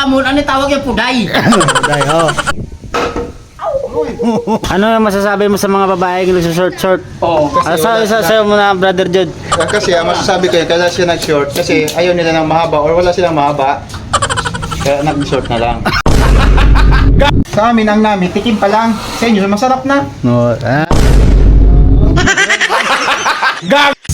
amon, ano tawag yung puday? Puday, oh. Ano yung masasabi mo sa mga babaeng nagsushort-short? Oo. Sa'yo mo na, Brother Jude. Kasi ang masasabi ko yun, kaya siya nag-short kasi ayaw nila ng mahaba or wala silang mahaba. Kaya nag-short na lang. Sa amin ang namin, tikim pa lang. Sa inyo, masarap na. No,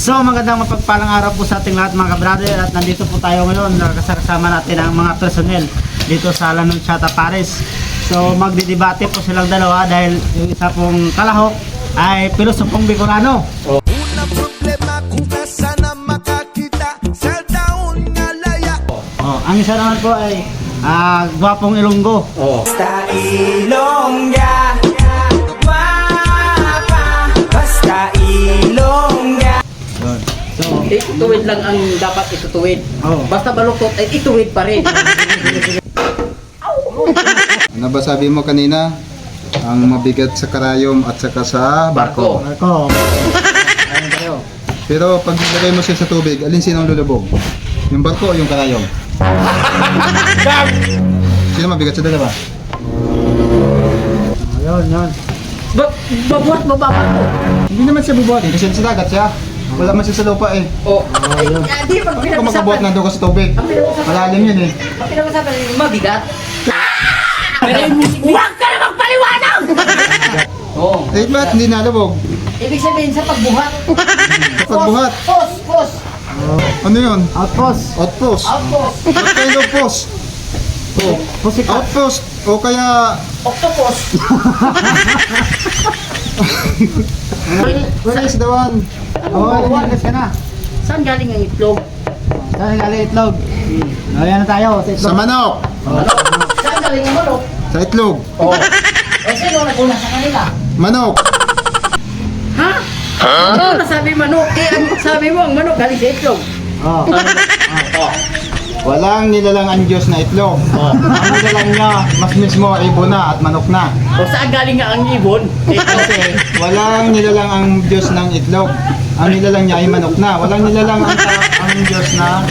So magandang mapagpalang araw po sa ating lahat mga kabrother, at nandito po tayo ngayon, nakasama natin ang mga personnel dito sa Lanonchata Paris. So magdidebate po silang dalawa dahil yung isa pong kalahok ay pilosopong Bicolano. Una problema kung sana makakita sa taon nga laya. Ang isa naman po ay gwapong Ilonggo. Basta Ilongga, guwapa, basta Ilongga. So, Ituwid lang ang dapat itutuwid. Oo. Basta baluktot, ay ituwid pa rin. Ano ba sabi mo kanina? Ang mabigat sa karayom at saka sa barko. Marco. Ayun kayo. Pero pag nilagay mo siya sa tubig, alin sinong lulubog? Yung barko o yung karayom? Sino mabigat sa dalawa? Yun. Babuhat mo ba ako? Hindi naman siya bubuhatin kasi sa dagat siya. Wala man siya sa lupa eh. Oh. Ay, di pag Kung makabuhat pinag-usapan. na doon ka sa tubig. Malalim yun eh. Pag pinag-usapan, mabigat. Huwag ka na magpaliwanag! Oo. Eh ba't hindi nalubog? Ibig sabihin sa pagbuhat. Sa pagbuhat. Pos. Ano yun? Outpost. Outpost. Outpost. What kind of post? Oh, Pusika. outpost. O kaya... Octopus. Where is the one? Alis ka na. Saan galing ang itlog? Saan galing itlog? Ayan na tayo sa itlog. Sa manok. Saan galing ang manok? Sa itlog. Eh, sino naguna sa kanila? Manok. Ha? Ano nasabi manok? Eh, ang sabi mo, ang manok galing sa itlog. Oh. Walang nilalang ang Diyos na itlog. Ang nilalang niya, mas mismo ibon na at manok na. O saan galing nga ang ibon? Kasi walang nilalang ang Diyos ng itlog. Ang nilalang niya ay manok na. Walang nilalang ang Diyos na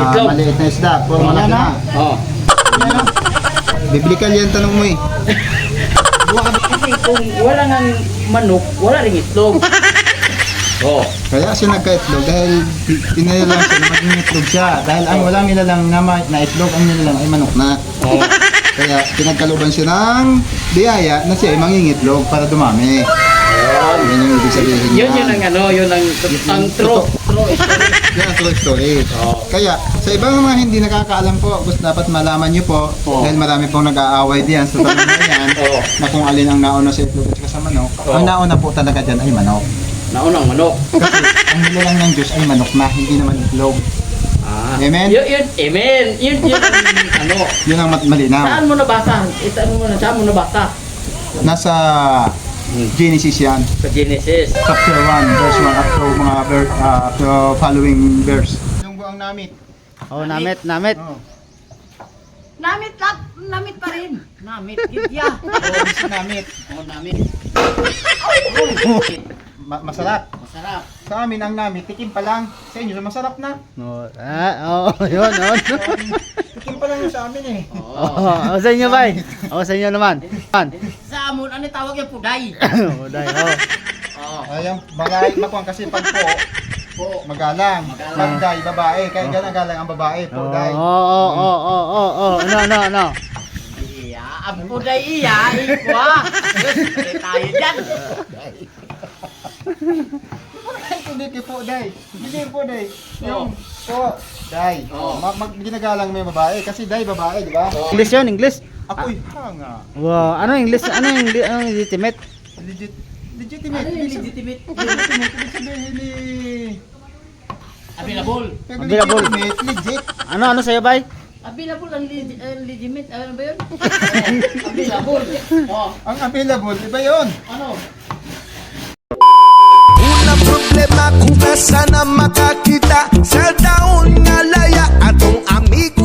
Itlog. maliit na isda. Puro malaki na. Oh. Biblikal yan tanong mo eh. Kasi kung wala nga manok, wala rin itlog. Oh. Kaya siya nagka-itlog dahil tinilang siya na maging itlog siya. Dahil ang walang nilalang na itlog, ang nilalang ay manok na. Oh. Kaya pinagkaluban siya ng biyaya na siya ay mangingitlog para dumami. Yan yung ibig sabihin niya. Yun ang ano, yun ang true. Yan ang true story. Kaya sa ibang mga hindi nakakaalam po, gusto dapat malaman niyo po dahil marami pong nag-aaway diyan sa tanong na yan na kung alin ang nauna sa itlog at saka sa manok. Ang nauna po talaga dyan ay manok. Naunang manok. Kasi ang nilalang ng Diyos ay manok na, hindi naman itlog. Amen? Yun, amen. Yun ang ano. Yun ang malinaw. Saan mo nabasa? Itanong mo na, saan mo nabasa? Nasa Genesis yan. Sa Genesis. Chapter 1, verse 1 up to mga following verse. Yung buang namit. Oh, namit. Oh. Namit pa rin. Namit, gidya. Gusto namit. Namit. Masarap. Masarap. Sa amin ang namit, tikim pa lang. Sa inyo, masarap na. No. Yun. Tikim pa lang yung sa amin eh. Oh, sa inyo ba? Sa inyo naman. Sa amon, ano tawag yung puday? Puday, Ayun, bagay, makuha kasi pag po, magalang. Pagday, babae. Kaya ganang galang ang babae. Pagday. Ano? Iya, ang puday iya. Ikwa. Tayo dyan. Hindi po, day. Hindi po, day. Yung po, day. Ginagalang mo yung babae. Kasi day, babae, di ba? English yun, English. Ako'y hanga. Wow, ano English? Ano legitimate? Legitimate. Ano yung legitimate? Legitimate. Ibig sabihin ni... Available. Available. Legitimate, legit. Ano sa'yo, bay? Available ang legitimate. Ano ba yun? Available. Oh. Ang available, iba yun. Ano? Una problema kung sana makakita sa taon nga laya. Atong amigo